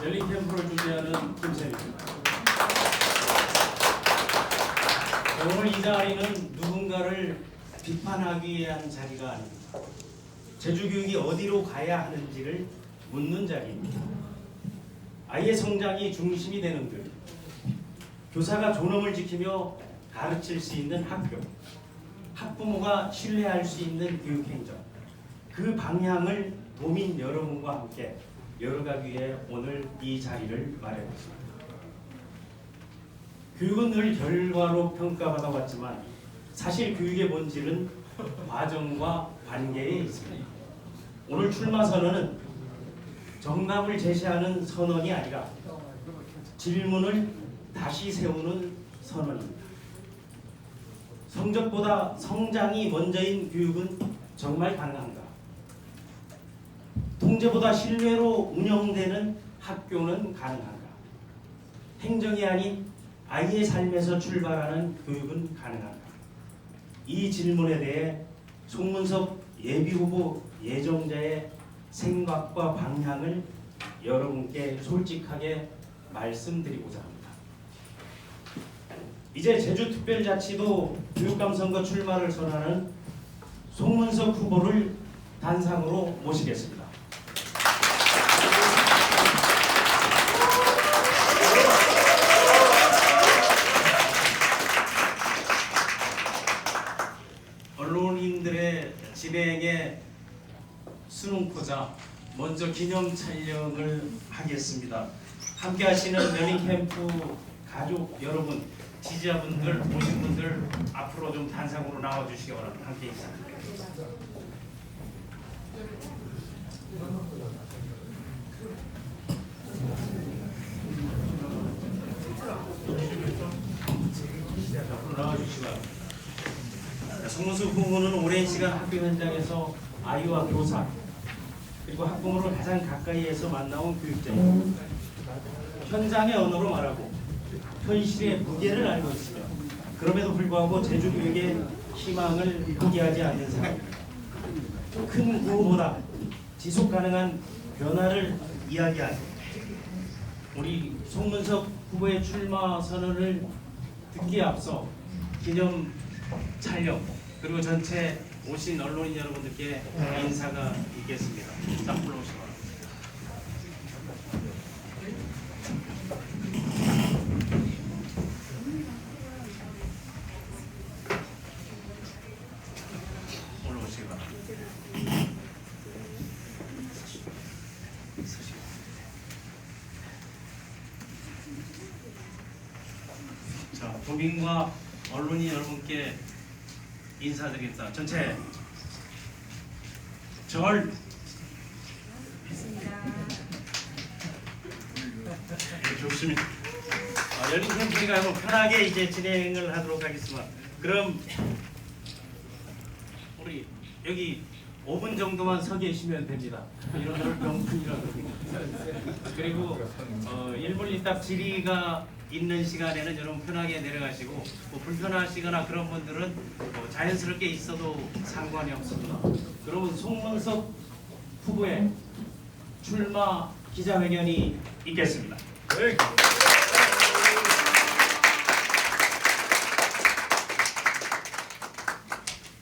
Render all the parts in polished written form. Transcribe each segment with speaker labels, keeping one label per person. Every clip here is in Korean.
Speaker 1: 열린 캠프를 주재하는 김쌤입니다. 오늘 이 자리는 누군가를 비판하기 위한 자리가 아닙니다. 제주교육이 어디로 가야 하는지를 묻는 자리입니다. 아이의 성장이 중심이 되는 교육, 교사가 존엄을 지키며 가르칠 수 있는 학교, 학부모가 신뢰할 수 있는 교육행정, 그 방향을 도민 여러분과 함께 열어가기 위해 오늘 이 자리를 마련했습니다. 교육은 늘 결과로 평가받아 왔지만 사실 교육의 본질은 과정과 관계에 있습니다. 오늘 출마 선언은 정답을 제시하는 선언이 아니라 질문을 다시 세우는 선언입니다. 성적보다 성장이 먼저인 교육은 정말 가능한가? 통제보다 신뢰로 운영되는 학교는 가능한가? 행정이 아닌 아이의 삶에서 출발하는 교육은 가능한가? 이 질문에 대해 송문섭 예비후보 예정자의 생각과 방향을 여러분께 솔직하게 말씀드리고자 합니다. 이제 제주특별자치도 교육감선거 출마를 선언하는 송문섭 후보를 단상으로 모시겠습니다. 언론인들의 진행에 수능코자 먼저 기념 촬영을 하겠습니다. 함께 하시는 열린캠프 가족 여러분, 지지자분들, 오신 분들 앞으로 좀 단상으로 나와주시기 바랍니다. 함께 인사드리겠습니다. 앞으로 나와주시기 바랍니다. 송문섭 후보는 오랜 시간 학교 현장에서 아이와 교사 그리고 학부모를 가장 가까이에서 만나온 교육자입니다. 현장의 언어로 말하고 현실의 무게를 알고 있으며 그럼에도 불구하고 제주교육의 희망을 포기하지 않는 사람입니다. 큰 구호보다 지속 가능한 변화를 이야기하는 우리 송문섭 후보의 출마 선언을 듣기에 앞서 기념 촬영 그리고 전체 오신 언론인 여러분들께 인사가 있겠습니다. 자, 불러오시기 바랍니다. 올라오시기 바랍니다. 자, 도민과 언론인 여러분께 인사드리겠습니다. 전체 절 네, 좋습니다. 열린 캠프니까 편하게 이제 진행을 하도록 하겠습니다. 그럼 우리 여기 5분 정도만 서 계시면 됩니다. 이런 걸 병풍이라고 합니다. 그리고 1분 있다 질의가 있는 시간에는 여러분 편하게 내려가시고 뭐 불편하시거나 그런 분들은 자연스럽게 있어도 상관이 없습니다. 그러면 송문섭 후보의 출마 기자회견이 있겠습니다. 네.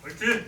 Speaker 1: 옳지.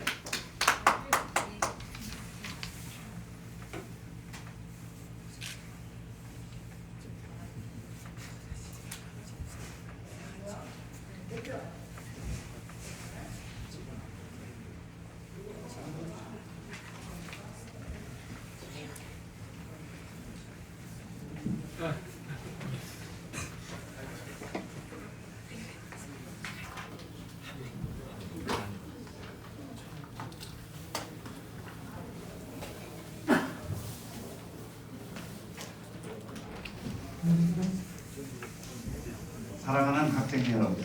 Speaker 2: 사랑하는 학생 여러분,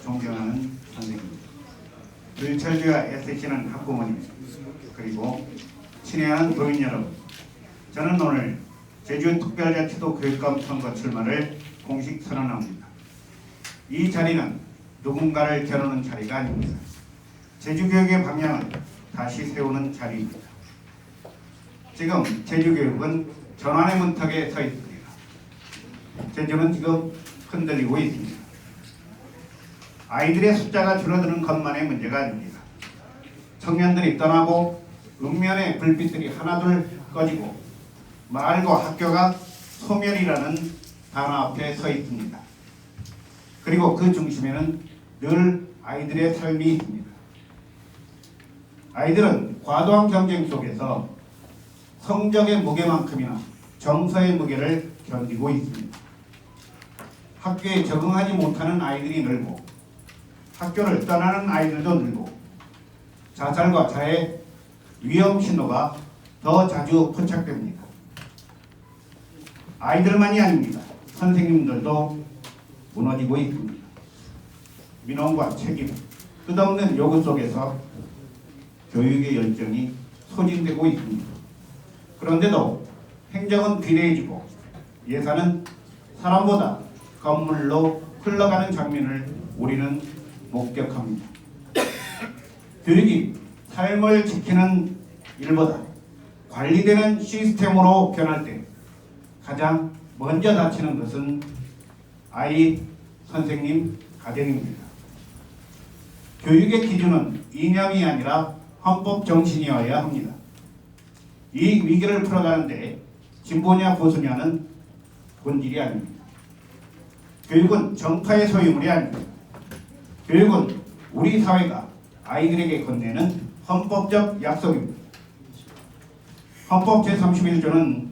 Speaker 2: 존경하는 선생님, 늘 철저히 애쓰시는 학부모님, 그리고 친애하는 교인 여러분, 저는 오늘 제주특별자치도 교육감 선거 출마를 공식 선언합니다. 이 자리는 누군가를 겨누는 자리가 아닙니다. 제주교육의 방향을 다시 세우는 자리입니다. 지금 제주교육은 전환의 문턱에 서 있습니다. 제주는 지금 흔들리고 있습니다. 아이들의 숫자가 줄어드는 것만의 문제가 아닙니다. 청년들이 떠나고 읍면의 불빛들이 하나둘 꺼지고 마을과 학교가 소멸이라는 단어 앞에 서 있습니다. 그리고 그 중심에는 늘 아이들의 삶이 있습니다. 아이들은 과도한 경쟁 속에서 성적의 무게만큼이나 정서의 무게를 견디고 있습니다. 학교에 적응하지 못하는 아이들이 늘고 학교를 떠나는 아이들도 늘고 자살과 자해 위험 신호가 더 자주 포착됩니다. 아이들만이 아닙니다. 선생님들도 무너지고 있습니다. 민원과 책임, 끝없는 요구 속에서 교육의 열정이 소진되고 있습니다. 그런데도 행정은 비대해지고 예산은 사람보다 건물로 흘러가는 장면을 우리는 목격합니다. 교육이 삶을 지키는 일보다 관리되는 시스템으로 변할 때 가장 먼저 다치는 것은 아이, 선생님, 가정입니다. 교육의 기준은 이념이 아니라 헌법 정신이어야 합니다. 이 위기를 풀어가는데 진보냐 보수냐는 본질이 아닙니다. 교육은 정파의 소유물이 아닙니다. 교육은 우리 사회가 아이들에게 건네는 헌법적 약속입니다. 헌법 제31조는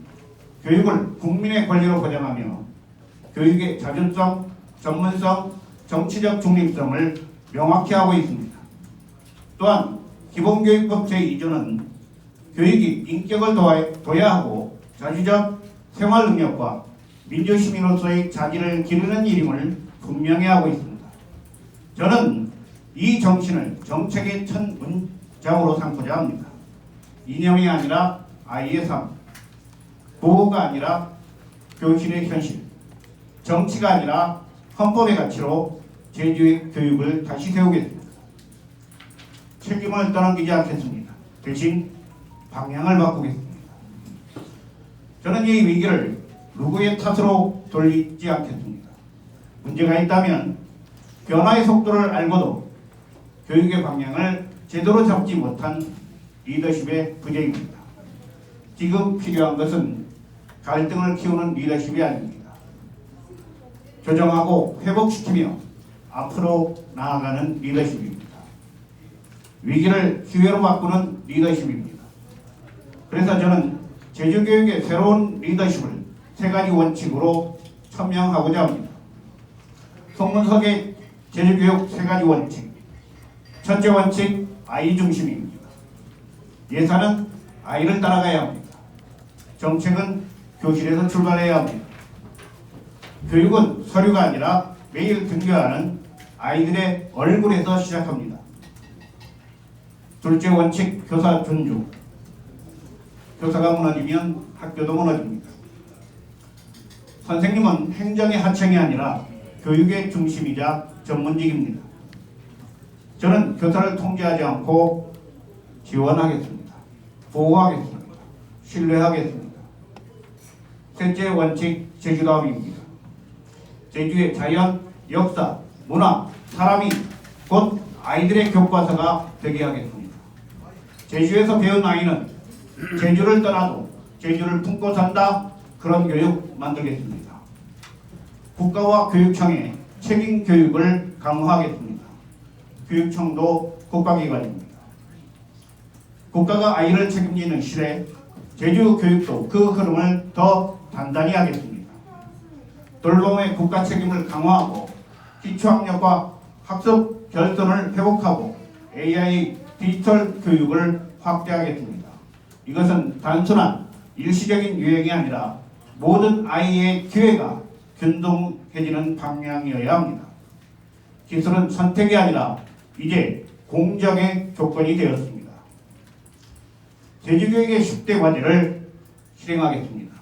Speaker 2: 교육을 국민의 권리로 보장하며 교육의 자율성, 전문성, 정치적 중립성을 명확히 하고 있습니다. 또한 기본교육법 제2조는 교육이 인격을 둬야 하고 자주적 생활 능력과 민주시민으로서의 자질을 기르는 일임을 분명히 하고 있습니다. 저는 이 정신을 정책의 첫 문장으로 삼고자 합니다. 이념이 아니라 아이의 삶, 보호가 아니라 교실의 현실, 정치가 아니라 헌법의 가치로 제주의 교육을 다시 세우겠습니다. 책임을 떠넘기지 않겠습니다. 대신 방향을 바꾸겠습니다. 저는 이 위기를 누구의 탓으로 돌리지 않겠습니다. 문제가 있다면 변화의 속도를 알고도 교육의 방향을 제대로 잡지 못한 리더십의 부재입니다. 지금 필요한 것은 갈등을 키우는 리더십이 아닙니다. 조정하고 회복시키며 앞으로 나아가는 리더십입니다. 위기를 기회로 바꾸는 리더십입니다. 그래서 저는 제주교육의 새로운 리더십을 세 가지 원칙으로 천명하고자 합니다. 송문석의 제주교육 세 가지 원칙. 첫째 원칙, 아이 중심입니다. 예산은 아이를 따라가야 합니다. 정책은 교실에서 출발해야 합니다. 교육은 서류가 아니라 매일 등교하는 아이들의 얼굴에서 시작합니다. 둘째 원칙, 교사 존중. 교사가 무너지면 학교도 무너집니다. 선생님은 행정의 하청이 아니라 교육의 중심이자 전문직입니다. 저는 교사를 통제하지 않고 지원하겠습니다. 보호하겠습니다. 신뢰하겠습니다. 셋째 원칙, 제주다움입니다. 제주의 자연, 역사, 문화, 사람이 곧 아이들의 교과서가 되게 하겠습니다. 제주에서 배운 아이는 제주를 떠나도 제주를 품고 산다, 그런 교육 만들겠습니다. 국가와 교육청의 책임 교육을 강화하겠습니다. 교육청도 국가기관입니다. 국가가 아이를 책임지는 시대, 제주 교육도 그 흐름을 더 단단히 하겠습니다. 돌봄의 국가 책임을 강화하고 기초학력과 학습 결손을 회복하고 AI 디지털 교육을 확대하겠습니다. 이것은 단순한 일시적인 유행이 아니라 모든 아이의 기회가 균등해지는 방향이어야 합니다. 기술은 선택이 아니라 이제 공정의 조건이 되었습니다. 제주교육의 10대 과제를 실행하겠습니다.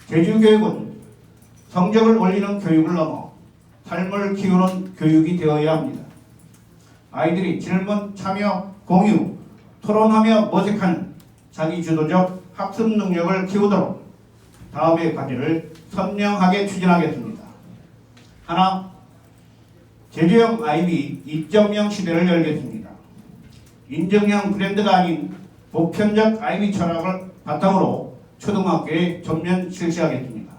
Speaker 2: 제주교육은 성적을 올리는 교육을 넘어 삶을 키우는 교육이 되어야 합니다. 아이들이 질문, 참여, 공유, 토론하며 모색하는 자기주도적 학습 능력을 키우도록 다음의 과제를 선명하게 추진하겠습니다. 하나, 제주형 IB 2.0 시대를 열겠습니다. 인증형 브랜드가 아닌 보편적 IB 철학을 바탕으로 초등학교에 전면 실시하겠습니다.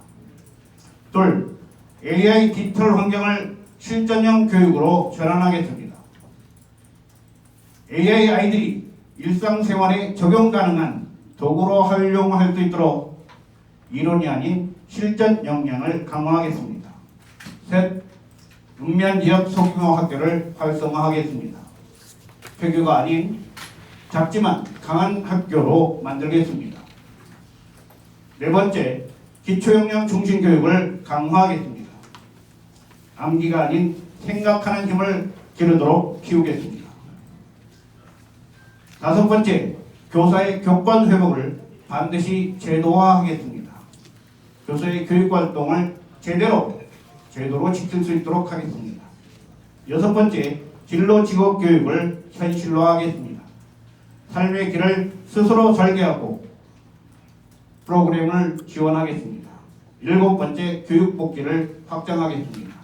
Speaker 2: 둘, AI 디지털 환경을 실전형 교육으로 전환하겠습니다. AI 아이들이 일상생활에 적용 가능한 도구로 활용할 수 있도록 이론이 아닌 실전 역량을 강화하겠습니다. 셋, 읍면 지역 소규모 학교를 활성화하겠습니다. 폐교가 아닌 작지만 강한 학교로 만들겠습니다. 네 번째, 기초역량 중심 교육을 강화하겠습니다. 암기가 아닌 생각하는 힘을 기르도록 키우겠습니다. 다섯 번째, 교사의 교권 회복을 반드시 제도화하겠습니다. 교사의 교육활동을 제도로 지킬 수 있도록 하겠습니다. 여섯 번째, 진로 직업 교육을 현실화하겠습니다. 삶의 길을 스스로 설계하고 프로그램을 지원하겠습니다. 일곱 번째, 교육 복지를 확장하겠습니다.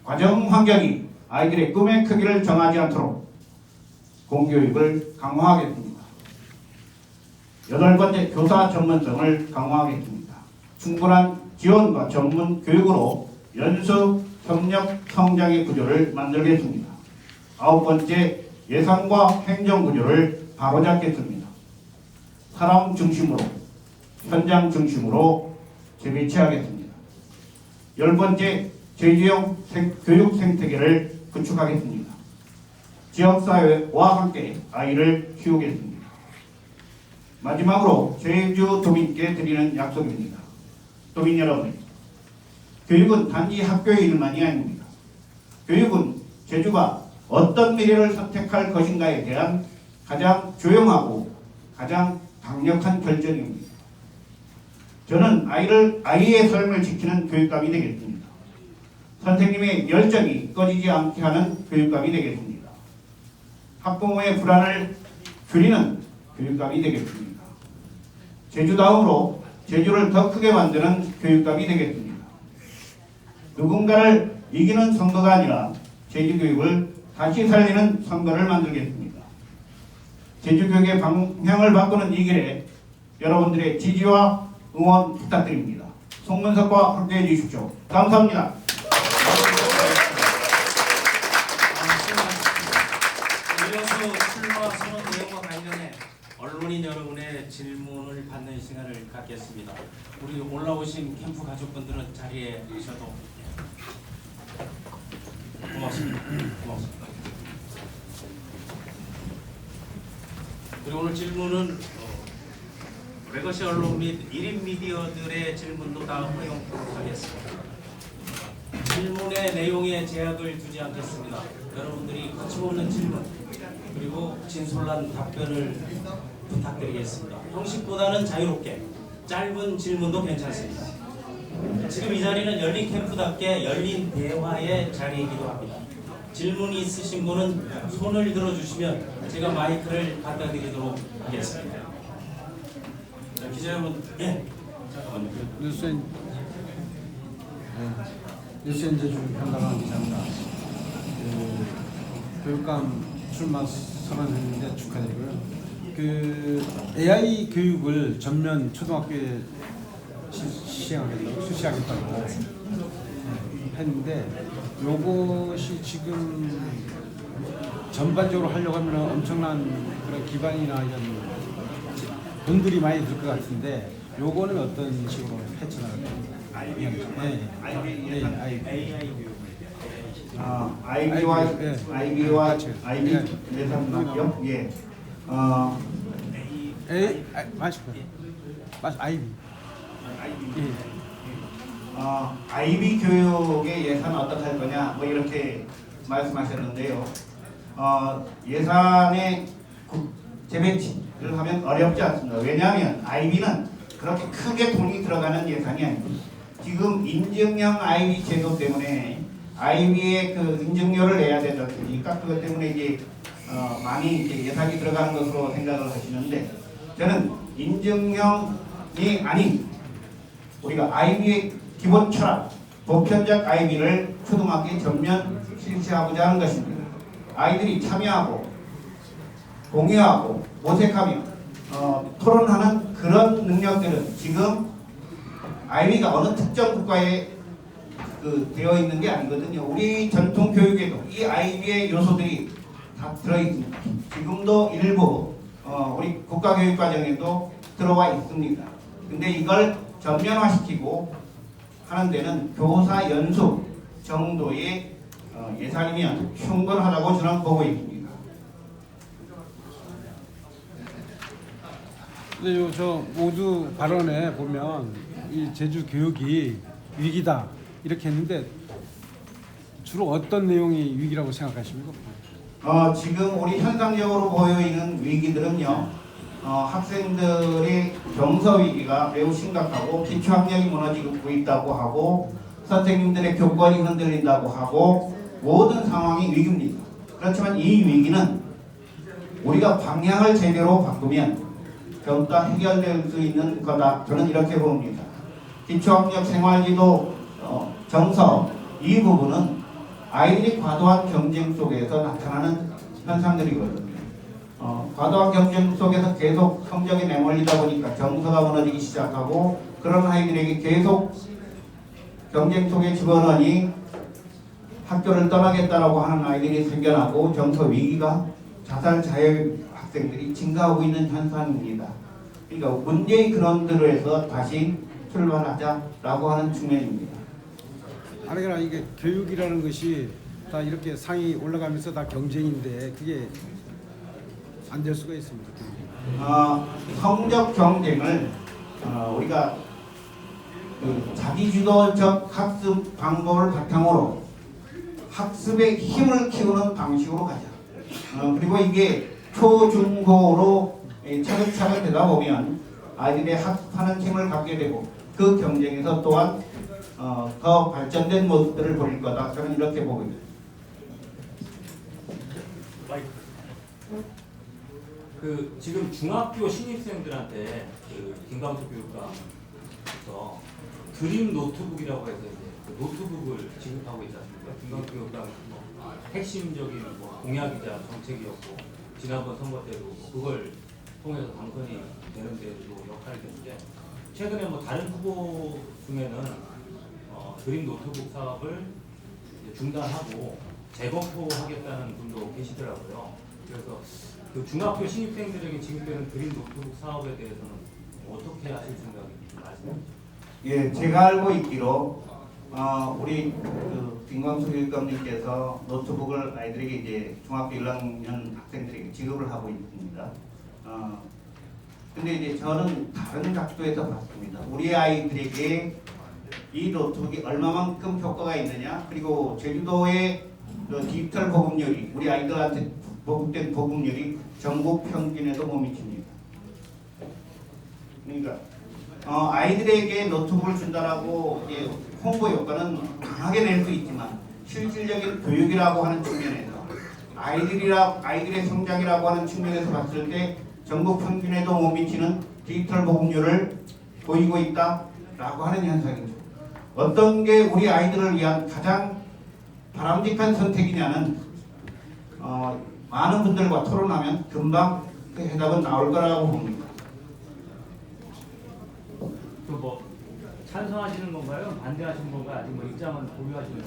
Speaker 2: 과정 환경이 아이들의 꿈의 크기를 정하지 않도록 공교육을 강화하겠습니다. 여덟 번째, 교사 전문성을 강화하겠습니다. 충분한 지원과 전문 교육으로 연수, 협력, 성장의 구조를 만들겠습니다. 아홉 번째, 예산과 행정 구조를 바로잡겠습니다. 사람 중심으로, 현장 중심으로 재배치하겠습니다. 열 번째, 제주형 교육 생태계를 구축하겠습니다. 지역사회와 함께 아이를 키우겠습니다. 마지막으로 제주 도민께 드리는 약속입니다. 도민 여러분, 교육은 단지 학교의 일만이 아닙니다. 교육은 제주가 어떤 미래를 선택할 것인가에 대한 가장 조용하고 가장 강력한 결정입니다. 저는 아이의 삶을 지키는 교육감이 되겠습니다. 선생님의 열정이 꺼지지 않게 하는 교육감이 되겠습니다. 학부모의 불안을 줄이는 교육감이 되겠습니다. 제주다움으로 제주를 더 크게 만드는 교육감이 되겠습니다. 누군가를 이기는 선거가 아니라 제주교육을 다시 살리는 선거를 만들겠습니다. 제주교육의 방향을 바꾸는 이 길에 여러분들의 지지와 응원 부탁드립니다. 송문석과 함께해 주십시오. 감사합니다.
Speaker 1: 이어서 출마 선언 내용과 관련해 언론인 여러분의 질문을 받는 시간을 갖겠습니다. 우리 올라오신 캠프 가족분들은 자리에 계셔도 고맙습니다. 고맙습니다. 그리고 오늘 질문은 레거시 언론 및 1인 미디어들의 질문도 다 허용토록 하겠습니다. 질문의 내용에 제약을 두지 않겠습니다. 여러분들이 거침없는 질문 그리고 진솔한 답변을 부탁드리겠습니다. 형식보다는 자유롭게 짧은 질문도 괜찮습니다. 지금 이 자리는 열린 캠프답게 열린 대화의 자리이기도 합니다. 질문이 있으신 분은 손을 들어주시면 제가 마이크를 갖다 드리도록 하겠습니다. 자, 기자 여러분, 예. 잠깐만요.
Speaker 3: 뉴스엔 제주 현당한 기자입니다. 교육감 출마 선언했는데 축하드리고요. AI 교육을 전면 초등학교에 실시하겠다고 했는데 요것이 지금 전반적으로 하려고 하면 엄청난 그런 기반이나 이런 돈들이 많이 들 것 같은데 요거는 어떤 식으로 헤쳐나갈까요?
Speaker 2: IB와 IB 예산 맞죠? 예. IB 교육의 예산 어떻게 할 거냐 뭐 이렇게 말씀하셨는데요. 예산의 재배치를 하면 어렵지 않습니다. 왜냐하면 IB는 그렇게 크게 돈이 들어가는 예산이 아닙니다. 지금 인증형 IB 제도 때문에 IB의 그 인증료를 내야 되지 않습니까? 그것 때문에 이제 많이 이제 예산이 들어가는 것으로 생각을 하시는데 저는 인증형이 아닌 우리가 아이비의 기본 철학, 보편적 아이비를 초등학교에 전면 실시하고자 하는 것입니다. 아이들이 참여하고 공유하고 모색하며 토론하는 그런 능력들은 지금 아이비가 어느 특정 국가에 되어 있는 게 아니거든요. 우리 전통 교육에도 이 아이비의 요소들이 다 들어있습니다. 지금도 일부 우리 국가교육과정에도 들어와 있습니다. 근데 이걸 전면화시키고 하는 데는 교사 연수 정도의 예산이면 충분하다고 저는 보고 있습니다.
Speaker 3: 근데 저 모두 발언에 보면 이 제주 교육이 위기다 이렇게 했는데 주로 어떤 내용이 위기라고 생각하십니까?
Speaker 2: 지금 우리 현상적으로 보이는 위기들은요, 학생들의 정서 위기가 매우 심각하고 기초학력이 무너지고 있다고 하고 선생님들의 교권이 흔들린다고 하고 모든 상황이 위기입니다. 그렇지만 이 위기는 우리가 방향을 제대로 바꾸면 전부 다 해결될 수 있는 거다. 저는 이렇게 봅니다. 기초학력 생활지도 정서 이 부분은 아이들이 과도한 경쟁 속에서 나타나는 현상들이거든요. 과도한 경쟁 속에서 계속 성적에 내몰리다 보니까 정서가 무너지기 시작하고 그런 아이들에게 계속 경쟁 속에 집어넣으니 학교를 떠나겠다라고 하는 아이들이 생겨나고 정서 위기가 자살 자해 학생들이 증가하고 있는 현상입니다. 그러니까 문제의 근원들을 해서 다시 출발하자라고 하는 측면입니다.
Speaker 3: 아니 그러나 이게 교육이라는 것이 다 이렇게 상이 올라가면서 다 경쟁인데 그게 안 될 수가 있습니다.
Speaker 2: 성적 경쟁을 우리가 자기주도적 학습 방법을 바탕으로 학습의 힘을 키우는 방식으로 가자. 그리고 이게 초중고로 차근차근 되다 보면 아이들의 학습하는 힘을 갖게 되고 그 경쟁에서 또한 더 발전된 모습들을 보일 거다. 저는 이렇게 보고 있습니다.
Speaker 4: 지금 중학교 신입생들한테 김광석 교육감에서 드림 노트북이라고 해서 이제 노트북을 지급하고 있지 않습니까? 김광석 교육감 핵심적인 공약이자 정책이었고 지난번 선거 때도 그걸 통해서 당선이 되는 데도 역할이 했는데 최근에 다른 후보 중에는 드림 노트북 사업을 중단하고 재검토하겠다는 분도 계시더라고요. 그래서 그 중학교 신입생들에게 지급되는 드림 노트북 사업에 대해서는 어떻게 하실 생각인지 말씀해 주시죠.
Speaker 2: 예, 제가 알고 있기로 우리 김광수 교육감님께서 노트북을 아이들에게 이제 중학교 1학년 학생들에게 지급을 하고 있습니다. 근데 이제 저는 다른 각도에서 봤습니다. 우리 아이들에게 이 노트북이 얼마만큼 효과가 있느냐, 그리고 제주도의 디지털 보급률이 우리 아이들한테 보급된 보급률이 전국 평균에도 못 미칩니다. 그러니까 아이들에게 노트북을 준다라고 홍보 효과는 강하게 낼 수 있지만 실질적인 교육이라고 하는 측면에서 아이들의 성장이라고 하는 측면에서 봤을 때 전국 평균에도 못 미치는 디지털 보급률을 보이고 있다라고 하는 현상이죠. 어떤 게 우리 아이들을 위한 가장 바람직한 선택이냐는 많은 분들과 토론하면 금방 그 해답은 나올 거라고 봅니다.
Speaker 4: 찬성하시는 건가요? 반대하시는 건가요? 아직 입장은 보유하시는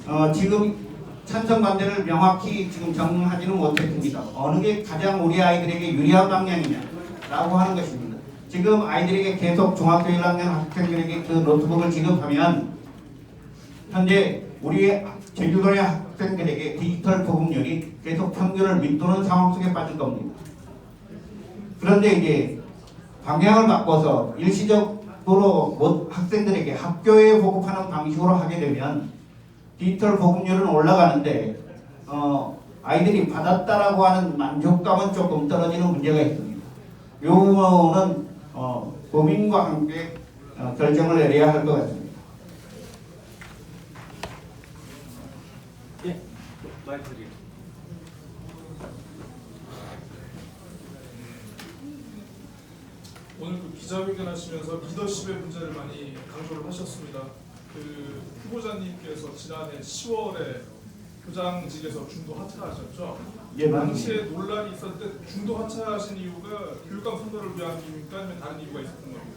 Speaker 4: 건가요?
Speaker 2: 지금 찬성 반대를 명확히 지금 정하지는 못했습니다. 어느 게 가장 우리 아이들에게 유리한 방향이냐라고 하는 것입니다. 지금 아이들에게 계속 중학교 1학년 학생들에게 그 노트북을 지급하면 현재 우리 제주도의 학생들에게 디지털 보급률이 계속 평균을 밑도는 상황 속에 빠질 겁니다. 그런데 이제 방향을 바꿔서 일시적으로 학생들에게 학교에 보급하는 방식으로 하게 되면 디지털 보급률은 올라가는데 아이들이 받았다라고 하는 만족감은 조금 떨어지는 문제가 있습니다. 이 부분은 고민과 함께 결정을 내려야 할 것 같습니다.
Speaker 4: 예, 마이크 드릴게요.
Speaker 5: 오늘 기자회견 하시면서 리더십의 문제를 많이 강조를 하셨습니다. 그 후보자님께서 지난해 10월에 교장직에서 중도 하차하셨죠?
Speaker 2: 예,
Speaker 5: 당시에 논란이 있었을 때 중도 하차하신 이유가 교육감 선거를 위한 이유입니까? 아니면 다른 이유가 있었던 겁니까?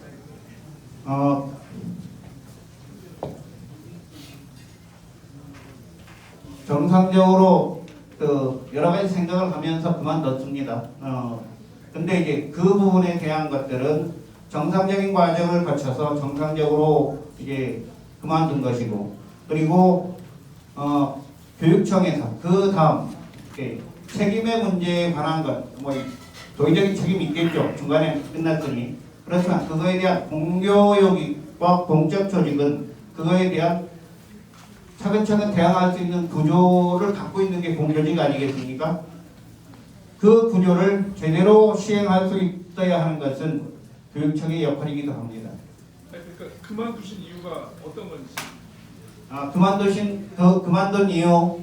Speaker 2: 정상적으로 그 여러 가지 생각을 하면서 그만뒀습니다. 근데 이제 그 부분에 대한 것들은 정상적인 과정을 거쳐서 정상적으로 이제 그만둔 것이고, 그리고 교육청에서 그 다음 책임의 문제에 관한 것, 뭐 도의적인 책임이 있겠죠. 중간에 끝났더니. 그렇지만 그거에 대한 공교육과 공적 조직은 그거에 대한 차근차근 대항할 수 있는 구조를 갖고 있는 게 공조직 아니겠습니까? 그 구조를 제대로 시행할 수 있어야 하는 것은 교육청의 역할이기도 합니다.
Speaker 5: 그러니까 그만두신 이유가 어떤 건지.
Speaker 2: 그만둔 이유,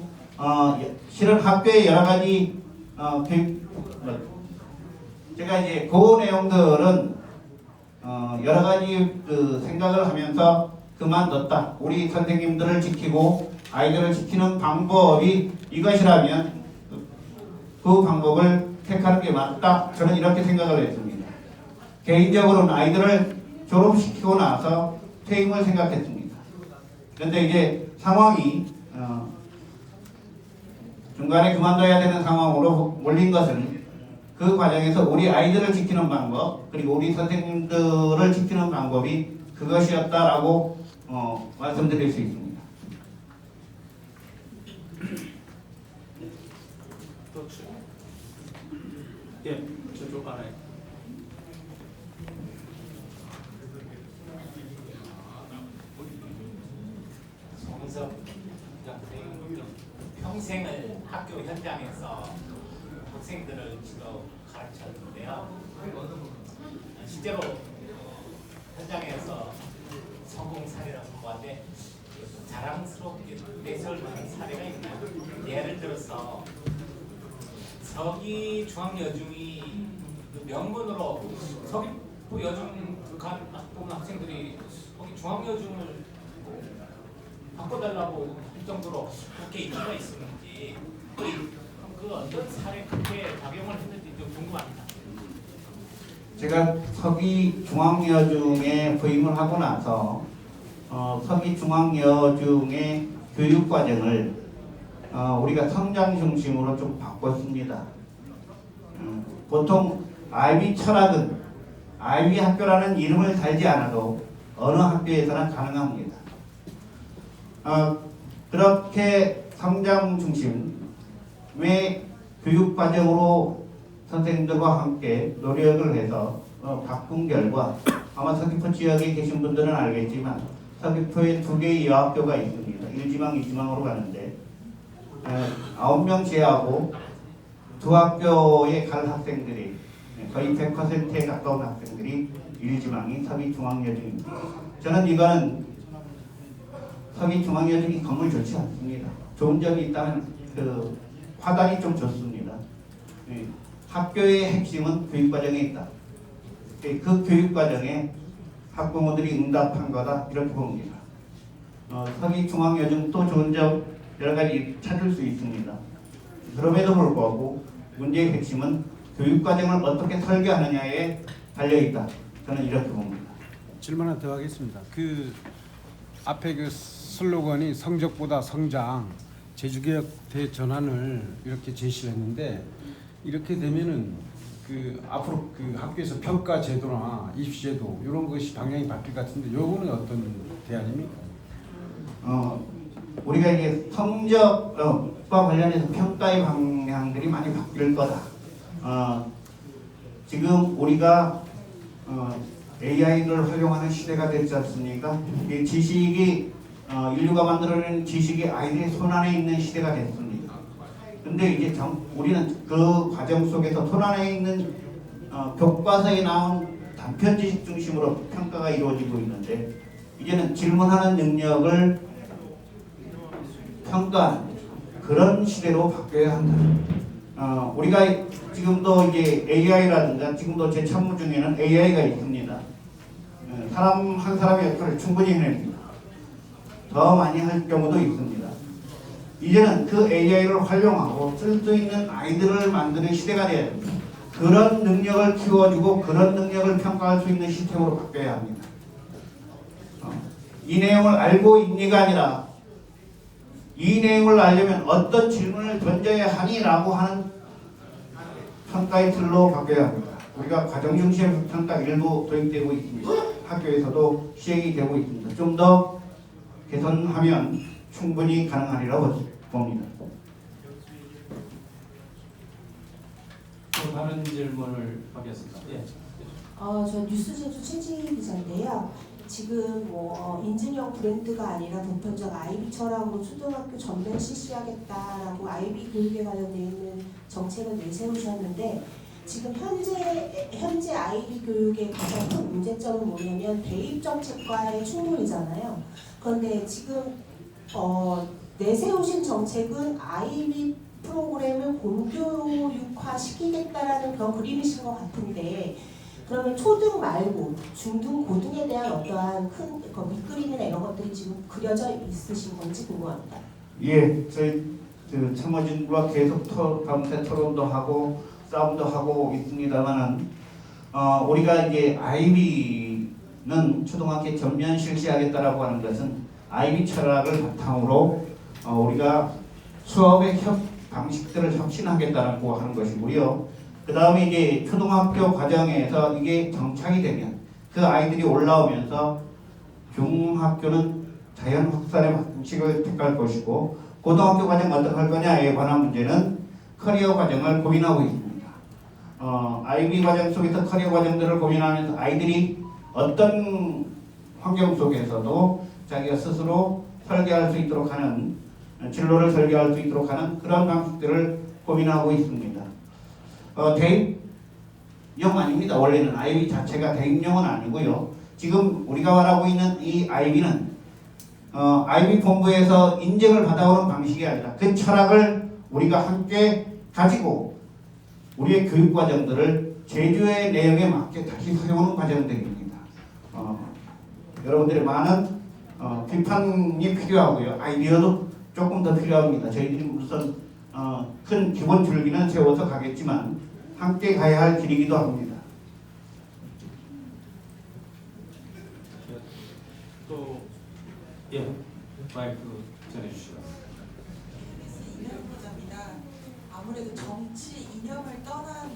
Speaker 2: 실은 학교의 여러 가지 제가 이제 그 내용들은 여러 가지 그 생각을 하면서 그만뒀다. 우리 선생님들을 지키고 아이들을 지키는 방법이 이것이라면 그 방법을 택하는 게 맞다. 저는 이렇게 생각을 했습니다. 개인적으로는 아이들을 졸업시키고 나서 퇴임을 생각했습니다. 그런데 이제 상황이 중간에 그만둬야 되는 상황으로 몰린 것은 그 과정에서 우리 아이들을 지키는 방법, 그리고 우리 선생님들을 지키는 방법이 그것이었다라고 말씀드릴 수 있습니다.
Speaker 1: 예, 저쪽 안에.
Speaker 6: 송석 평생을 학교 현장에서 학생들을 주로 가르쳤는데요. 실제로 현장에서 성공 사례를 보았는데 자랑스럽게 내세울 만한 사례가 있나요? 예를 들어서 서기 중앙여중이 명분으로 서귀포 여중 간 학생들이 서기 중앙여중을 바꿔달라고 할 정도로 그렇게 인기가 있었는지 그 어떤 사례 그렇게 작용을 했는지 좀 궁금합니다.
Speaker 2: 제가 서기중앙여중에 부임을 하고 나서 서기중앙여중의 교육과정을 우리가 성장 중심으로 좀 바꿨습니다. 보통 IB 철학은 IB 학교라는 이름을 달지 않아도 어느 학교에서나 가능합니다. 그렇게 성장 중심의 교육과정으로 선생님들과 함께 노력을 해서 바꾼 결과 아마 서귀포 지역에 계신 분들은 알겠지만 서귀포에 2개의 여학교가 있습니다. 1지망, 2지망으로 가는데 9명 제하고 2학교에 갈 학생들이 거의 100%에 가까운 학생들이 1지망이 서기중앙여중입니다. 저는 이거는 서기중앙여중이 건물 좋지 않습니다. 좋은 점이 있다면 그 화단이 좀 좋습니다. 학교의 핵심은 교육과정에 있다. 그 교육과정에 학부모들이 응답한 거다 이렇게 봅니다. 서기중앙여중 또 좋은 점 여러 가지 찾을 수 있습니다. 그럼에도 불구하고 문제의 핵심은 교육과정을 어떻게 설계하느냐에 달려있다. 저는 이렇게 봅니다.
Speaker 3: 질문 하나 더 하겠습니다. 그 앞에 그 슬로건이 성적보다 성장, 제주개혁 대전환을 이렇게 제시를 했는데 이렇게 되면은 그 앞으로 그 학교에서 평가 제도나 입시 제도 이런 것이 방향이 바뀔 것 같은데 요거는 어떤 대안입니까?
Speaker 2: 우리가 이제 성적과 관련해서 평가의 방향들이 많이 바뀔 거다. 지금 우리가 AI를 활용하는 시대가 됐지 않습니까? 이 지식이 인류가 만들어낸 지식이 아이들의 손안에 있는 시대가 됐습니다. 근데 이제 우리는 그 과정 속에서 손안에 있는 교과서에 나온 단편 지식 중심으로 평가가 이루어지고 있는데 이제는 질문하는 능력을 평가하는 그런 시대로 바뀌어야 한다. 우리가 지금도 이제 AI라든가 지금도 제 참모 중에는 AI가 있습니다. 사람 한 사람의 역할을 충분히 해냅니다. 더 많이 할 경우도 있습니다. 이제는 그 AI를 활용하고 쓸 수 있는 아이들을 만드는 시대가 되어야 됩니다. 그런 능력을 키워주고 그런 능력을 평가할 수 있는 시스템으로 바뀌어야 합니다. 이 내용을 알고 있니가 아니라 이 내용을 알려면 어떤 질문을 던져야 하니라고 하는 평가의 틀로 바뀌어야 합니다. 우리가 과정 중심 평가 일부 도입되고 있습니다. 학교에서도 시행이 되고 있습니다. 좀 더 개선하면 충분히 가능하리라고 봅니다.
Speaker 1: 또 다른 질문을 하겠습니다. 예.
Speaker 7: 저 뉴스제주 최지 기자인데요. 지금 인증형 브랜드가 아니라 보편적 아이비 철학으로 초등학교 전면 실시하겠다라고 아이비 교육에 관련되어 있는 정책을 내세우셨는데 지금 현재 아이비 교육의 가장 큰 문제점은 뭐냐면 대입 정책과의 충돌이잖아요. 그런데 지금 내세우신 정책은 아이비 프로그램을 공교육화 시키겠다라는 그런 그림이신 것 같은데 그러면 초등 말고 중등, 고등에 대한 어떠한 큰 밑그림이나 이런 것들이 지금 그려져 있으신 건지 궁금합니다.
Speaker 2: 예, 저희 참모진과 계속 밤새 토론도 하고 싸움도 하고 있습니다만은 우리가 이제 아이비는 초등학교 전면 실시하겠다라고 하는 것은 아이비 철학을 바탕으로 우리가 수업의 방식들을 혁신하겠다라고 하는 것이고요. 그 다음에 이제 초등학교 과정에서 이게 정착이 되면 그 아이들이 올라오면서 중학교는 자연 확산의 방식을 택할 것이고 고등학교 과정 어떻게 할 거냐에 관한 문제는 커리어 과정을 고민하고 있습니다. 아이비 과정 속에서 커리어 과정들을 고민하면서 아이들이 어떤 환경 속에서도 자기가 스스로 설계할 수 있도록 하는 진로를 설계할 수 있도록 하는 그런 방식들을 고민하고 있습니다. 대입용 아닙니다. 원래는 아이비 자체가 대입용은 아니고요. 지금 우리가 말하고 있는 이 아이비는 아이비 본부에서 인증을 받아오는 방식이 아니라 그 철학을 우리가 함께 가지고 우리의 교육 과정들을 제주의 내용에 맞게 다시 세우는 과정들입니다. 여러분들의 많은 비판이 필요하고요. 아이디어도 조금 더 필요합니다. 저희들이 우선 큰 기본 줄기는 세워서 가겠지만 함께 가야 할 길이기도 합니다.
Speaker 1: 또 예, 마이크 전해주시죠.
Speaker 8: 이념보다입니다. 아무래도 정치 이념을 떠난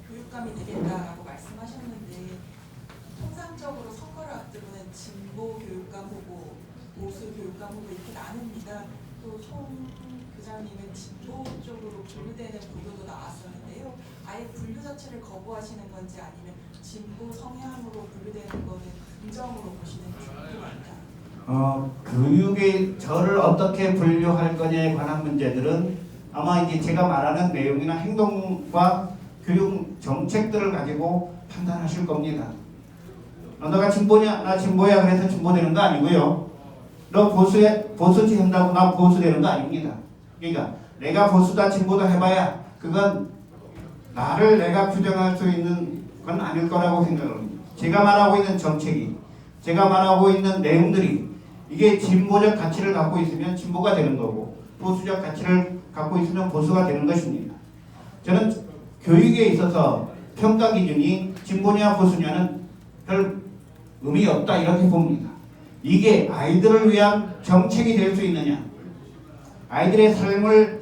Speaker 8: 교육감이 되겠다라고 말씀하셨는데 통상적으로 선거를 앞두고는 진보 교육감 후보, 보수 교육감 후보 이렇게 나눕니다. 또 송 교장님은 진보 쪽으로 분류되는 보도도 나왔었는데요. 아예 분류 자체를 거부하시는 건지 아니면 진보 성향으로 분류되는 거는 긍정으로 보시는지 궁금합니다.
Speaker 2: 교육의 저를 어떻게 분류할 거냐에 관한 문제들은 아마 이제 제가 말하는 내용이나 행동과 교육 정책들을 가지고 판단하실 겁니다. 너가 진보냐? 나 진보야. 그래서 진보되는 거 아니고요. 너 보수지 한다고 나 보수되는 거 아닙니다. 그러니까 내가 보수다 진보다 해봐야 그건 나를 내가 규정할 수 있는 건 아닐 거라고 생각합니다. 제가 말하고 있는 정책이, 제가 말하고 있는 내용들이 이게 진보적 가치를 갖고 있으면 진보가 되는 거고 보수적 가치를 갖고 있으면 보수가 되는 것입니다. 저는 교육에 있어서 평가 기준이 진보냐 보수냐는 별 의미 없다 이렇게 봅니다. 이게 아이들을 위한 정책이 될 수 있느냐, 아이들의 삶을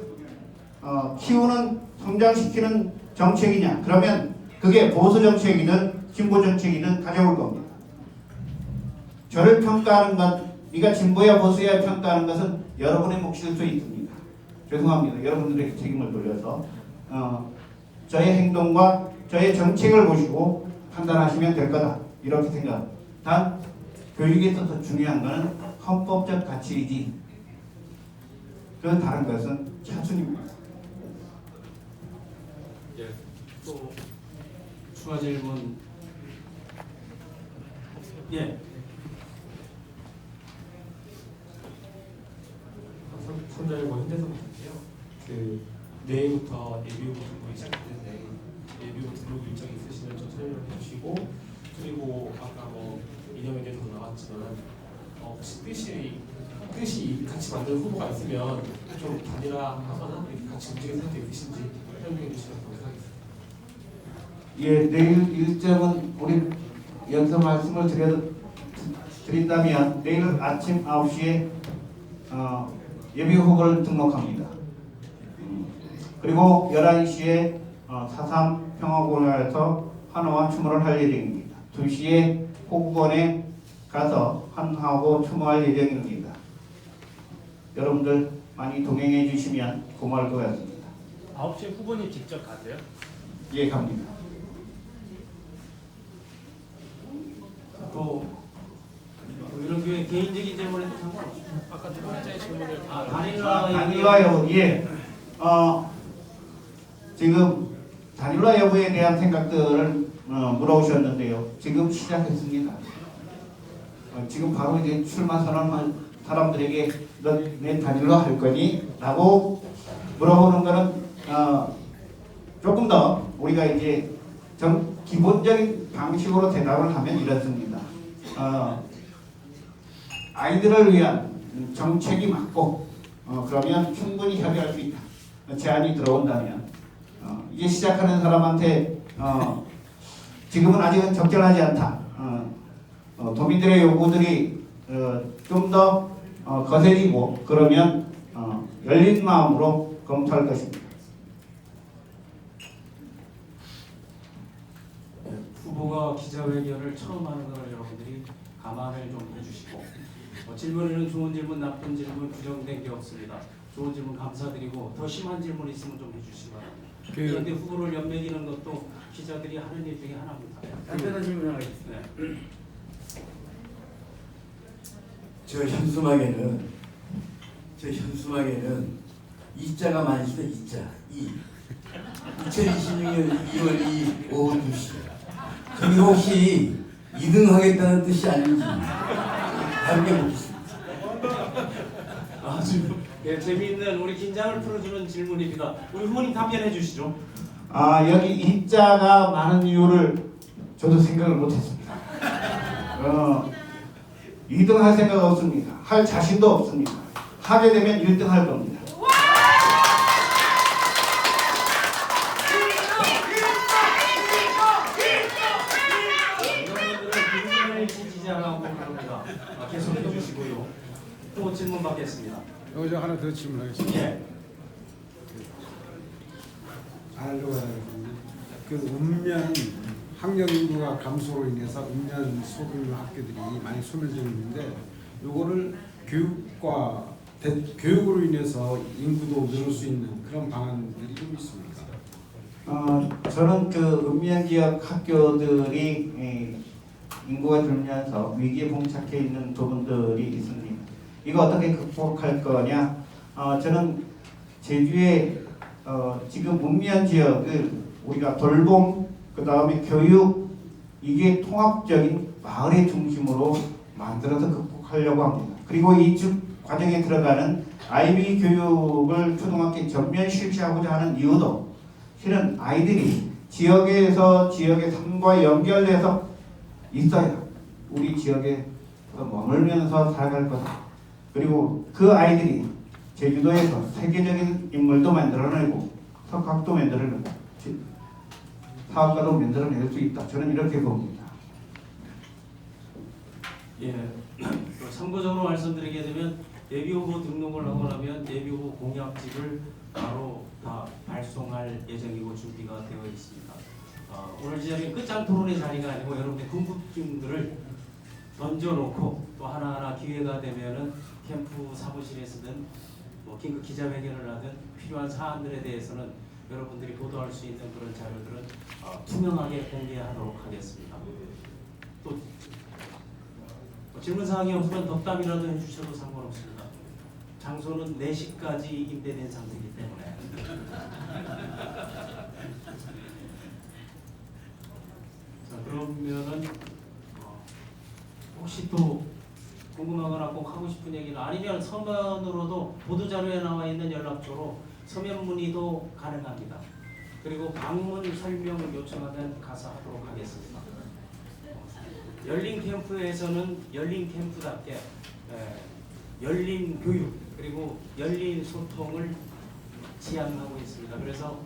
Speaker 2: 키우는 성장시키는 정책이냐, 그러면 그게 보수 정책이든 진보 정책이든 가져올 겁니다. 저를 평가하는 것, 네가 진보야 보수야 평가하는 것은 여러분의 몫일 수 있습니다. 죄송합니다. 여러분들에게 책임을 돌려서 저의 행동과 저의 정책을 보시고 판단하시면 될 거다 이렇게 생각합니다. 단 교육에 있어서 중요한 것은 헌법적 가치이지 그 다른 것은 차순입니다.
Speaker 1: 예, 또 추가 질문. 예.
Speaker 9: 선자일보 현대선인데요. 그 내일부터 예비후보 등록이 시작되는데 예비후보 등록 일정이 있으시면 좀 설명해 주시고 그리고 아까 뭐 같지만 혹시 뜻이 같이 만든 후보가 있으면 좀 단일화하거나 이렇게 같이 움직이는 생각이 있으신지 설명해 주시면 감사하겠습니다.
Speaker 2: 예, 내일 일정은 우리 여기서 말씀을 드린다면 내일 아침 9시에 예비 후보를 등록합니다. 그리고 11시에 4.3 평화공원에서 환호와 추모를 할 예정입니다. 2시에 호국원에 가서 환호하고 추모할 예정입니다. 여러분들 많이 동행해 주시면 고마울 것 같습니다.
Speaker 4: 9시에 후보님 직접 가세요?
Speaker 2: 예, 갑니다.
Speaker 1: 또 이런 교회 개인적인 질문에도 상관없어요.
Speaker 4: 아까 두 번째 질문을
Speaker 2: 단일화 여부, 예. 지금 단일화 여부에 대한 생각들을 물어오셨는데요. 지금 시작했습니다. 지금 바로 이제 출마 선언한 사람들에게 내 단일화 할 거니? 라고 물어보는 거는 조금 더 우리가 이제 기본적인 방식으로 대답을 하면 이렇습니다. 아이들을 위한 정책이 맞고 그러면 충분히 협의할 수 있다. 제안이 들어온다면 이제 시작하는 사람한테 지금은 아직은 적절하지 않다. 도민들의 요구들이 좀 더 거세지고 그러면 열린 마음으로 검토할 것입니다.
Speaker 1: 후보가 기자회견을 처음 하는 걸 여러분들이 감안을 좀 해주시고 질문에는 좋은 질문, 나쁜 질문, 부정된 게 없습니다. 좋은 질문 감사드리고 더 심한 질문 있으면 좀 해주시기 바랍니다. 그런데 후보를 연맥이는 것도 기자들이 하는 일 중에 하나입니다.
Speaker 4: 간단한 질문 하나 있습니다.
Speaker 10: 저 현수막에는 이자가 많이 있어. 이자 2026년 2월 2일 오후 2시. 저기 혹시 2등 하겠다는 뜻이 아닌지 다르게 묻겠습니다.
Speaker 1: 아주 재미있는 우리 긴장을 풀어주는 질문입니다. 우리 후보님 답변해 주시죠.
Speaker 2: 여기 이자가 많은 이유를 저도 생각을 못했습니다. 2등 할 생각 없습니다. 할 자신도 없습니다. 하게 되면 1등 할 겁니다.
Speaker 1: 여러분들은 굉장히 지지자라고 합니다. 계속해 주시고요. 또 질문 받겠습니다.
Speaker 3: 여기서 하나 더 질문하겠습니다.
Speaker 1: 예.
Speaker 3: 알려고 하는데 그 읍면 학령 인구가 감소로 인해서 읍면 소규모 학교들이 많이 소멸되고 있는데 요거를 교육으로 인해서 인구도 늘을 수 있는 그런 방안들이 좀 있습니까?
Speaker 2: 저는 그 읍면 지역 학교들이 인구가 줄면서 위기에 봉착해 있는 부분들이 있습니다. 이거 어떻게 극복할 거냐? 저는 제주의 지금 읍면 지역을 우리가 돌봄, 그 다음에 교육, 이게 통합적인 마을의 중심으로 만들어서 극복하려고 합니다. 그리고 이 과정에 들어가는 IB 교육을 초등학교 전면 실시하고자 하는 이유도 실은 아이들이 지역에서 지역의 삶과 연결돼서 있어야 우리 지역에 머물면서 살아갈 거다. 그리고 그 아이들이 제주도에서 세계적인 인물도 만들어내고 석학도 만들어내고 사업가도 만들어낼 수 있다. 저는 이렇게 봅니다.
Speaker 1: 예. 참고적으로 말씀드리게 되면 예비후보 등록을 하고 나면 예비후보 공약집을 바로 다 발송할 예정이고 준비가 되어 있습니다. 오늘 이 자리는 끝장 토론의 자리가 아니고 여러분의 궁금증들을 던져놓고 또 하나하나 기회가 되면은 캠프 사무실에서든 뭐 긴급 기자회견을 하든 필요한 사안들에 대해서는 여러분들이 보도할 수 있는 그런 자료들은 투명하게 공개하도록 하겠습니다. 또 질문 사항이 없으면 덕담이라도 해주셔도 상관없습니다. 장소는 4시까지 임대된 상태이기 때문에. 자, 그러면은 혹시 또 궁금하거나 꼭 하고 싶은 얘기는 아니면 서면으로도 보도자료에 나와 있는 연락처로 서면 문의도 가능합니다. 그리고 방문 설명 요청하면 가서 하도록 하겠습니다. 열린 캠프에서는 열린 캠프답게 열린 교육 그리고 열린 소통을 지향하고 있습니다. 그래서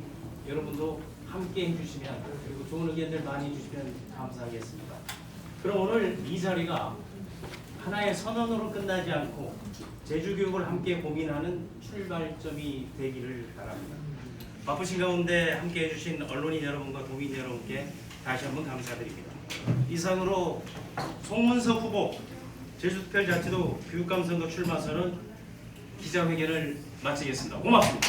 Speaker 1: 여러분도 함께 해주시면 그리고 좋은 의견들 많이 해주시면 감사하겠습니다. 그럼 오늘 이 자리가 하나의 선언으로 끝나지 않고 제주교육을 함께 고민하는 출발점이 되기를 바랍니다. 바쁘신 가운데 함께 해주신 언론인 여러분과 도민 여러분께 다시 한번 감사드립니다. 이상으로 송문석 후보 제주특별자치도 교육감선거 출마선언 기자회견을 마치겠습니다. 고맙습니다.